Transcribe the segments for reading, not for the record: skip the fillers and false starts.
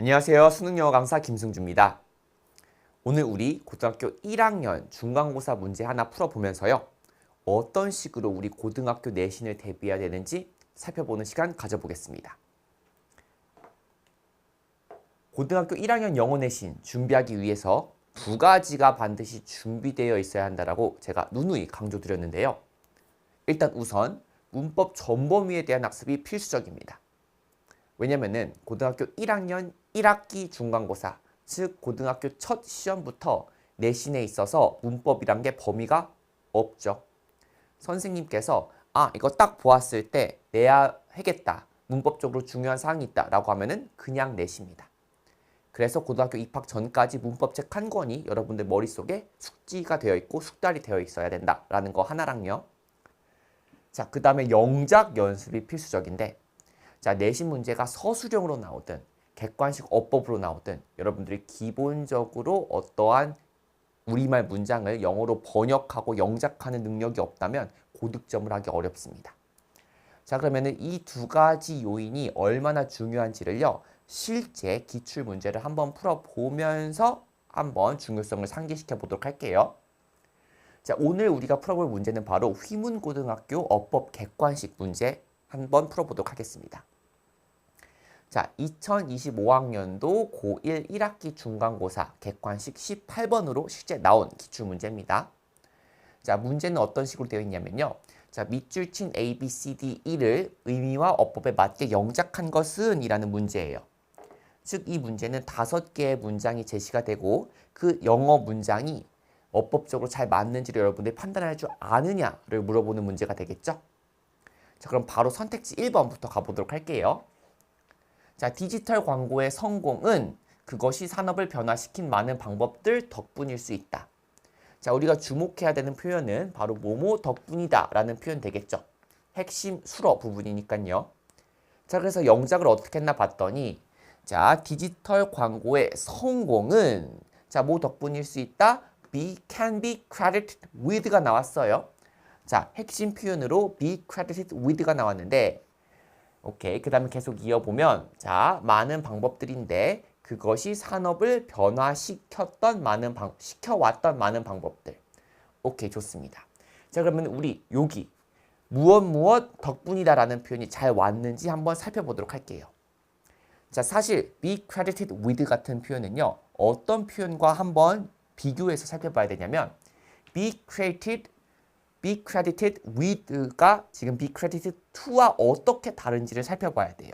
안녕하세요. 수능영어 강사 김승주입니다. 오늘 우리 고등학교 1학년 중간고사 문제 하나 풀어보면서요. 어떤 식으로 우리 고등학교 내신을 대비해야 되는지 살펴보는 시간 가져보겠습니다. 고등학교 1학년 영어 내신 준비하기 위해서 두 가지가 반드시 준비되어 있어야 한다고 제가 누누이 강조드렸는데요. 일단 우선 문법 전범위에 대한 학습이 필수적입니다. 왜냐면은 고등학교 1학년 1학기 중간고사, 즉 고등학교 첫 시험부터 내신에 있어서 문법이란 게 범위가 없죠. 선생님께서 이거 딱 보았을 때 내야 하겠다, 문법적으로 중요한 사항이 있다 라고 하면은 그냥 내십니다. 그래서 고등학교 입학 전까지 문법책 한 권이 여러분들 머릿속에 숙지가 되어 있고 숙달이 되어 있어야 된다라는 거 하나랑요. 자, 그 다음에 영작 연습이 필수적인데, 자, 내신 문제가 서술형으로 나오든 객관식 어법으로 나오든 여러분들이 기본적으로 어떠한 우리말 문장을 영어로 번역하고 영작하는 능력이 없다면 고득점을 하기 어렵습니다. 자, 그러면은 이 두 가지 요인이 얼마나 중요한지를요, 실제 기출 문제를 한번 풀어보면서 한번 중요성을 상기시켜 보도록 할게요. 자, 오늘 우리가 풀어볼 문제는 바로 휘문고등학교 어법 객관식 문제 한번 풀어보도록 하겠습니다. 자, 2025학년도 고1 1학기 중간고사 객관식 18번으로 실제 나온 기출문제입니다. 자, 문제는 어떤 식으로 되어 있냐면요. 자, 밑줄 친 A, B, C, D, E를 의미와 어법에 맞게 영작한 것은 이라는 문제예요. 즉, 이 문제는 5개의 문장이 제시가 되고 그 영어 문장이 어법적으로 잘 맞는지를 여러분들이 판단할 줄 아느냐를 물어보는 문제가 되겠죠. 자, 그럼 바로 선택지 1번부터 가보도록 할게요. 자, 디지털 광고의 성공은 그것이 산업을 변화시킨 많은 방법들 덕분일 수 있다. 자, 우리가 주목해야 되는 표현은 바로 뭐뭐 덕분이다 라는 표현 되겠죠. 핵심 수로 부분이니까요. 자, 그래서 영작을 어떻게 했나 봤더니, 자, 디지털 광고의 성공은 자, 뭐 덕분일 수 있다? can be credited with가 나왔어요. 자, 핵심 표현으로 be credited with가 나왔는데, 오케이. 그 다음에 계속 이어보면, 자, 많은 방법들인데 그것이 산업을 변화시켰던 시켜왔던 많은 방법들. 오케이, 좋습니다. 자, 그러면 우리 여기 무엇 덕분이다 라는 표현이 잘 왔는지 한번 살펴보도록 할게요. 자, 사실 be credited with 같은 표현은요, 어떤 표현과 한번 비교해서 살펴봐야 되냐면 be credited with가 지금 be credited to와 어떻게 다른지를 살펴봐야 돼요.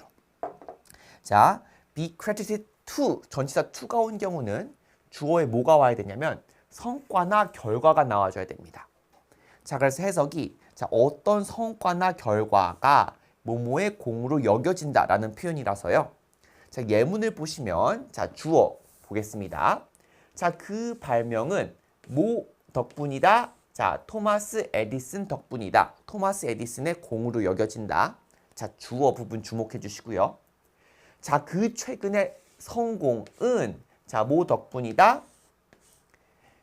자, be credited to, 전치사 to가 온 경우는 주어에 뭐가 와야 되냐면 성과나 결과가 나와줘야 됩니다. 자, 그래서 해석이, 자, 어떤 성과나 결과가 뭐뭐의 공으로 여겨진다라는 표현이라서요. 자, 예문을 보시면, 자, 주어 보겠습니다. 자, 그 발명은 뭐 덕분이다? 자, 토마스 에디슨 덕분이다. 토마스 에디슨의 공으로 여겨진다. 자, 주어 부분 주목해 주시고요. 자, 그 최근의 성공은 자, 뭐 덕분이다?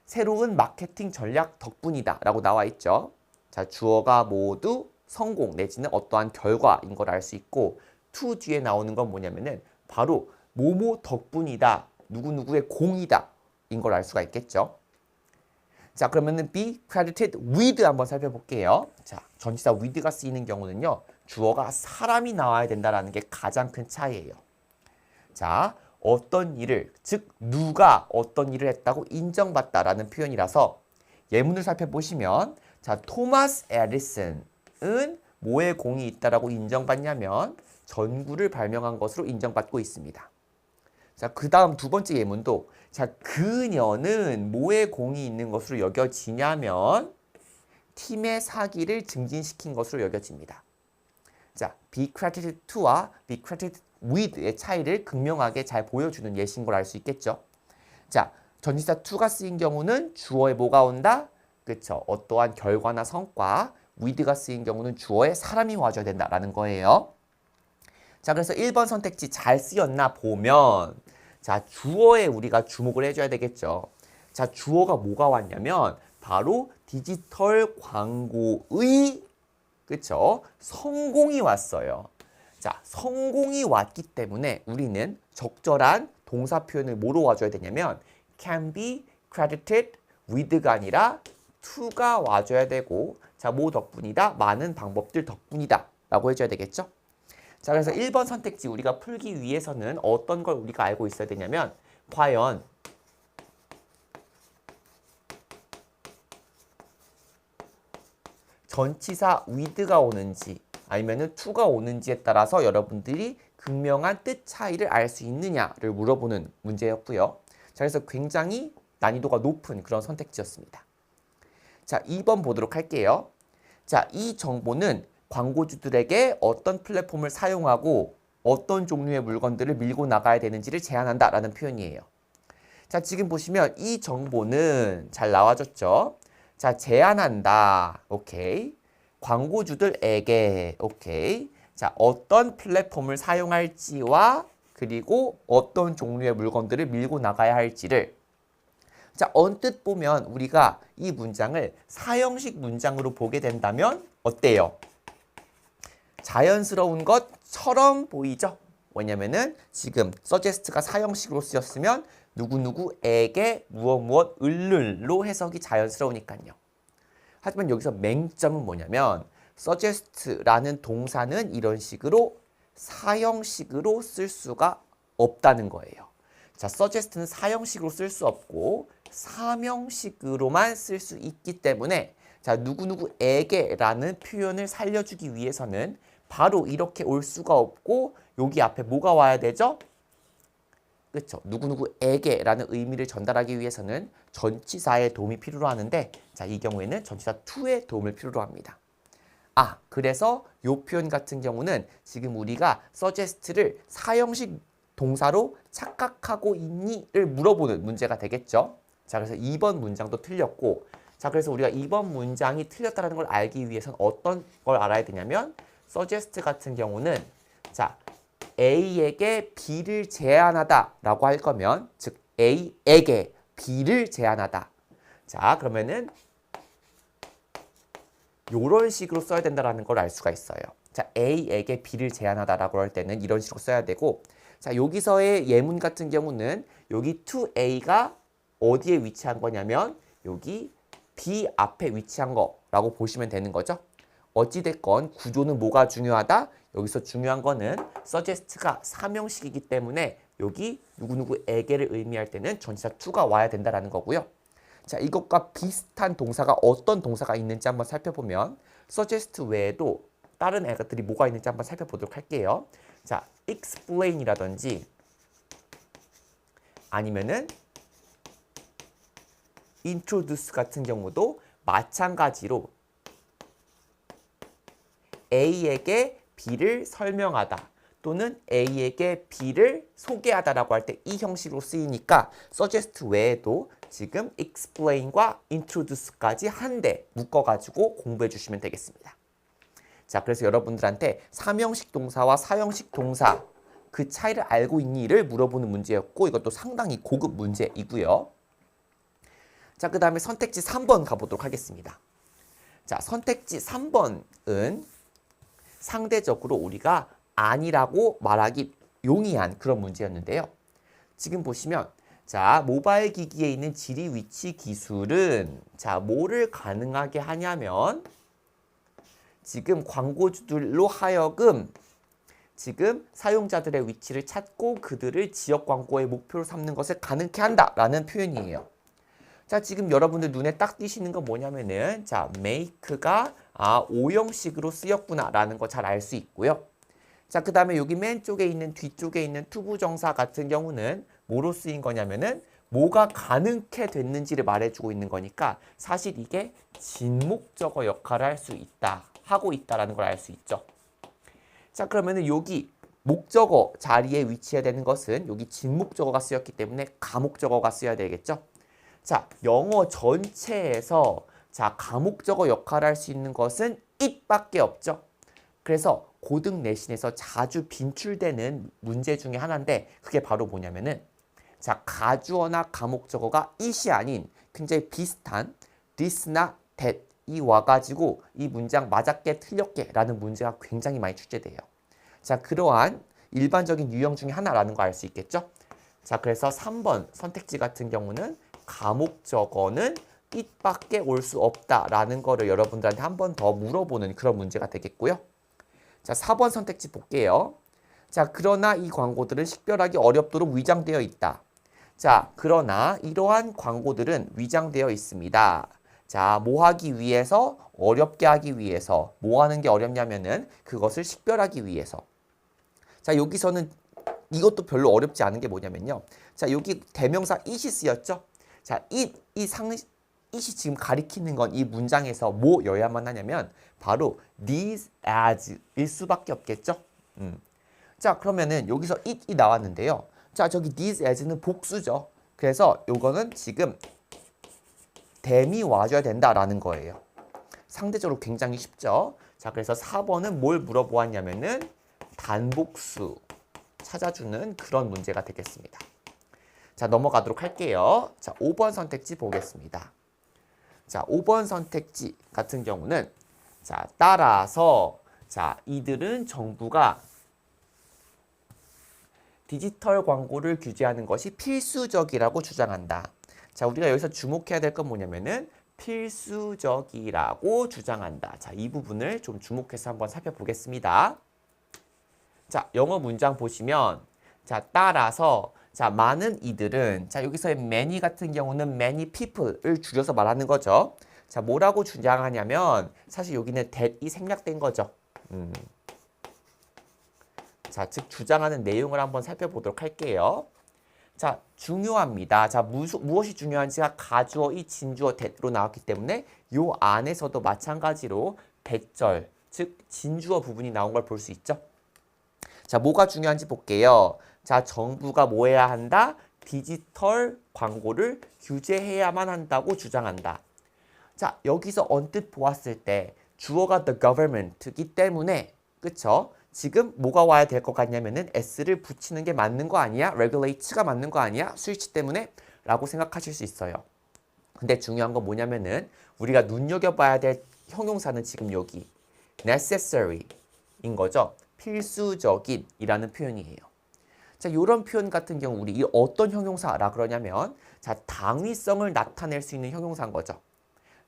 새로운 마케팅 전략 덕분이다 라고 나와 있죠. 자, 주어가 모두 성공 내지는 어떠한 결과인 걸 알 수 있고, to 뒤에 나오는 건 뭐냐면은 바로 뭐뭐 덕분이다, 누구누구의 공이다 인 걸 알 수가 있겠죠. 자, 그러면은 be credited with 한번 살펴볼게요. 자, 전치사 with가 쓰이는 경우는요, 주어가 사람이 나와야 된다라는 게 가장 큰 차이예요. 자, 어떤 일을, 즉 누가 어떤 일을 했다고 인정받다라는 표현이라서 예문을 살펴보시면, 자, 토마스 에디슨은 뭐의 공이 있다라고 인정받냐면 전구를 발명한 것으로 인정받고 있습니다. 자, 그 다음 두 번째 예문도, 자, 그녀는 뭐의 공이 있는 것으로 여겨지냐면 팀의 사기를 증진시킨 것으로 여겨집니다. 자, be credited to와 be credited with의 차이를 극명하게 잘 보여주는 예시인 걸 알 수 있겠죠. 자, 전치사 to가 쓰인 경우는 주어에 뭐가 온다? 그쵸, 어떠한 결과나 성과. with가 쓰인 경우는 주어에 사람이 와줘야 된다라는 거예요. 자, 그래서 1번 선택지 잘 쓰였나 보면, 자, 주어에 우리가 주목을 해줘야 되겠죠. 자, 주어가 뭐가 왔냐면 바로 디지털 광고의, 그쵸, 성공이 왔어요. 자, 성공이 왔기 때문에 우리는 적절한 동사 표현을 뭐로 와줘야 되냐면 can be credited with가 아니라 to가 와줘야 되고 자, 뭐 덕분이다? 많은 방법들 덕분이다 라고 해줘야 되겠죠? 자, 그래서 1번 선택지 우리가 풀기 위해서는 어떤 걸 우리가 알고 있어야 되냐면 과연 전치사 with가 오는지 아니면은 to가 오는지에 따라서 여러분들이 극명한 뜻 차이를 알 수 있느냐를 물어보는 문제였고요. 자, 그래서 굉장히 난이도가 높은 그런 선택지였습니다. 자, 2번 보도록 할게요. 자, 이 정보는 광고주들에게 어떤 플랫폼을 사용하고 어떤 종류의 물건들을 밀고 나가야 되는지를 제한한다 라는 표현이에요. 자, 지금 보시면 이 정보는 잘 나와줬죠? 자, 제한한다. 오케이. 광고주들에게 오케이. 자, 어떤 플랫폼을 사용할지와 그리고 어떤 종류의 물건들을 밀고 나가야 할지를 자, 언뜻 보면 우리가 이 문장을 사형식 문장으로 보게 된다면 어때요? 자연스러운 것처럼 보이죠? 왜냐면은 지금 suggest가 사형식으로 쓰였으면 누구누구에게 무엇 을로 해석이 자연스러우니까요. 하지만 여기서 맹점은 뭐냐면 suggest라는 동사는 이런 식으로 사형식으로 쓸 수가 없다는 거예요. 자, suggest는 사형식으로 쓸 수 없고 사명식으로만 쓸 수 있기 때문에 자, 누구누구에게 라는 표현을 살려주기 위해서는 바로 이렇게 올 수가 없고 여기 앞에 뭐가 와야 되죠? 그렇죠. 누구누구에게 라는 의미를 전달하기 위해서는 전치사의 도움이 필요로 하는데 자, 이 경우에는 전치사 to의 도움을 필요로 합니다. 아, 그래서 이 표현 같은 경우는 지금 우리가 suggest를 사형식 동사로 착각하고 있니?를 물어보는 문제가 되겠죠. 자, 그래서 2번 문장도 틀렸고 자, 그래서 우리가 2번 문장이 틀렸다는 걸 알기 위해서는 어떤 걸 알아야 되냐면 suggest 같은 경우는 자, A에게 B를 제안하다 라고 할 거면 즉 A에게 B를 제안하다. 자, 그러면은 요런 식으로 써야 된다는 걸 알 수가 있어요. 자, A에게 B를 제안하다라고 할 때는 이런 식으로 써야 되고 자, 여기서의 예문 같은 경우는 여기 to A가 어디에 위치한 거냐면 여기 B 앞에 위치한 거라고 보시면 되는 거죠. 어찌됐건 구조는 뭐가 중요하다? 여기서 중요한 거는 suggest가 사명식이기 때문에 여기 누구누구에게를 의미할 때는 전치사 to가 와야 된다는 거고요. 자, 이것과 비슷한 동사가 어떤 동사가 있는지 한번 살펴보면 suggest 외에도 다른 애들이 뭐가 있는지 한번 살펴보도록 할게요. 자, explain이라든지 아니면은 introduce 같은 경우도 마찬가지로 A에게 B를 설명하다 또는 A에게 B를 소개하다라고 할 때 이 형식으로 쓰이니까 suggest 외에도 지금 explain과 introduce까지 한데 묶어가지고 공부해 주시면 되겠습니다. 자, 그래서 여러분들한테 사명식 동사와 사형식 동사 그 차이를 알고 있니를 물어보는 문제였고 이것도 상당히 고급 문제이고요. 자, 그 다음에 선택지 3번 가보도록 하겠습니다. 자, 선택지 3번은 상대적으로 우리가 아니라고 말하기 용이한 그런 문제였는데요. 지금 보시면 자, 모바일 기기에 있는 지리 위치 기술은 자, 뭐를 가능하게 하냐면 지금 광고주들로 하여금 지금 사용자들의 위치를 찾고 그들을 지역 광고의 목표로 삼는 것을 가능케 한다라는 표현이에요. 자, 지금 여러분들 눈에 딱 띄시는 건 뭐냐면은 자, make가 오형식으로 쓰였구나라는 거 잘 알 수 있고요. 자, 그 다음에 여기 맨 쪽에 있는 뒤쪽에 있는 투부정사 같은 경우는 뭐로 쓰인 거냐면은 뭐가 가능케 됐는지를 말해주고 있는 거니까 사실 이게 진목적어 역할을 할 수 있다, 하고 있다라는 걸 알 수 있죠. 자, 그러면은 여기 목적어 자리에 위치해야 되는 것은 여기 진목적어가 쓰였기 때문에 가목적어가 쓰여야 되겠죠. 자, 영어 전체에서 자, 가목적어 역할을 할 수 있는 것은 it밖에 없죠. 그래서 고등 내신에서 자주 빈출되는 문제 중에 하나인데 그게 바로 뭐냐면은 자, 가주어나 가목적어가 it이 아닌 굉장히 비슷한 this나 that이 와가지고 이 문장 맞았게 틀렸게 라는 문제가 굉장히 많이 출제돼요. 자, 그러한 일반적인 유형 중에 하나라는 거 알 수 있겠죠? 자, 그래서 3번 선택지 같은 경우는 가목적어는 it밖에 올 수 없다라는 거를 여러분들한테 한 번 더 물어보는 그런 문제가 되겠고요. 자, 4번 선택지 볼게요. 자, 그러나 이 광고들은 식별하기 어렵도록 위장되어 있다. 자, 그러나 이러한 광고들은 위장되어 있습니다. 자, 뭐 하기 위해서? 어렵게 하기 위해서. 뭐 하는 게 어렵냐면은 그것을 식별하기 위해서. 자, 여기서는 이것도 별로 어렵지 않은 게 뭐냐면요. 자, 여기 대명사 it이 쓰였죠? 자, it이 지금 가리키는 건 이 문장에서 뭐여야만 하냐면 바로 these as일 수밖에 없겠죠? 자, 그러면은 여기서 it이 나왔는데요. 자, 저기 these as는 복수죠. 그래서 요거는 지금 them이 와줘야 된다라는 거예요. 상대적으로 굉장히 쉽죠? 자, 그래서 4번은 뭘 물어보았냐면은 단복수 찾아주는 그런 문제가 되겠습니다. 자, 넘어가도록 할게요. 자, 5번 선택지 보겠습니다. 자, 5번 선택지 같은 경우는 자, 따라서 자, 이들은 정부가 디지털 광고를 규제하는 것이 필수적이라고 주장한다. 자, 우리가 여기서 주목해야 될 건 뭐냐면은 필수적이라고 주장한다. 자, 이 부분을 좀 주목해서 한번 살펴보겠습니다. 자, 영어 문장 보시면 자, 따라서 자, 많은 이들은 자, 여기서의 many 같은 경우는 many people을 줄여서 말하는 거죠. 자, 뭐라고 주장하냐면 사실 여기는 that이 생략된 거죠. 자, 즉 주장하는 내용을 한번 살펴보도록 할게요. 자, 중요합니다. 자, 무엇이 중요한지가 가주어, 이 진주어, that로 나왔기 때문에 요 안에서도 마찬가지로 that절, 즉 진주어 부분이 나온 걸 볼 수 있죠. 자, 뭐가 중요한지 볼게요. 자, 정부가 뭐 해야 한다? 디지털 광고를 규제해야만 한다고 주장한다. 자, 여기서 언뜻 보았을 때 주어가 the government이기 때문에 그쵸? 지금 뭐가 와야 될 것 같냐면은 s를 붙이는 게 맞는 거 아니야? regulate가 맞는 거 아니야? 스위치 때문에? 라고 생각하실 수 있어요. 근데 중요한 건 뭐냐면은 우리가 눈여겨봐야 될 형용사는 지금 여기 necessary인 거죠. 필수적인 이라는 표현이에요. 자, 이런 표현 같은 경우 우리 이 어떤 형용사라 그러냐면 자, 당위성을 나타낼 수 있는 형용사인 거죠.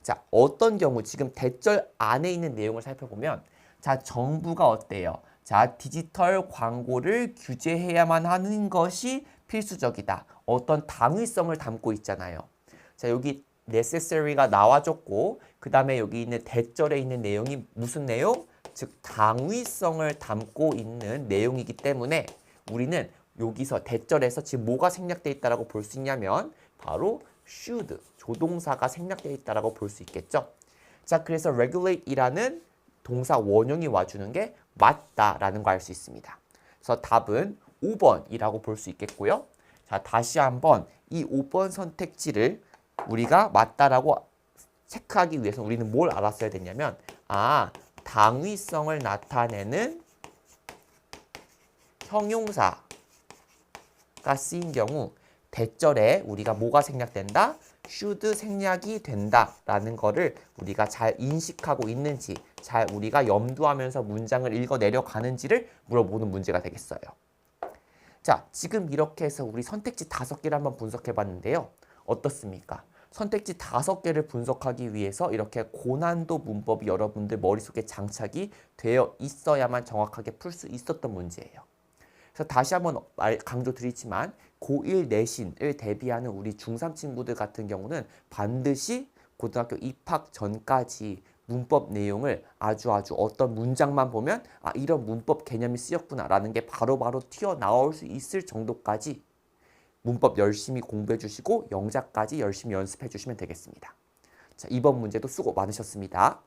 자, 어떤 경우 지금 대절 안에 있는 내용을 살펴보면 자, 정부가 어때요? 자, 디지털 광고를 규제해야만 하는 것이 필수적이다. 어떤 당위성을 담고 있잖아요. 자, 여기 necessary가 나와줬고 그 다음에 여기 있는 대절에 있는 내용이 무슨 내용? 즉 당위성을 담고 있는 내용이기 때문에 우리는 여기서 대절에서 지금 뭐가 생략되어 있다라고 볼 수 있냐면 바로 should, 조동사가 생략되어 있다라고 볼 수 있겠죠. 자, 그래서 regulate이라는 동사 원형이 와주는 게 맞다라는 거 알 수 있습니다. 그래서 답은 5번이라고 볼 수 있겠고요. 자, 다시 한번 이 5번 선택지를 우리가 맞다라고 체크하기 위해서 우리는 뭘 알았어야 됐냐면 당위성을 나타내는 형용사가 쓰인 경우 대절에 우리가 뭐가 생략된다? should 생략이 된다라는 거를 우리가 잘 인식하고 있는지 잘 우리가 염두하면서 문장을 읽어내려 가는지를 물어보는 문제가 되겠어요. 자, 지금 이렇게 해서 우리 선택지 5개를 한번 분석해 봤는데요. 어떻습니까? 선택지 5개를 분석하기 위해서 이렇게 고난도 문법이 여러분들 머릿속에 장착이 되어 있어야만 정확하게 풀 수 있었던 문제예요. 그래서 다시 한번 강조드리지만 고1 내신을 대비하는 우리 중3 친구들 같은 경우는 반드시 고등학교 입학 전까지 문법 내용을 아주 어떤 문장만 보면 이런 문법 개념이 쓰였구나 라는 게 바로바로 튀어나올 수 있을 정도까지 문법 열심히 공부해 주시고 영작까지 열심히 연습해 주시면 되겠습니다. 자, 이번 문제도 수고 많으셨습니다.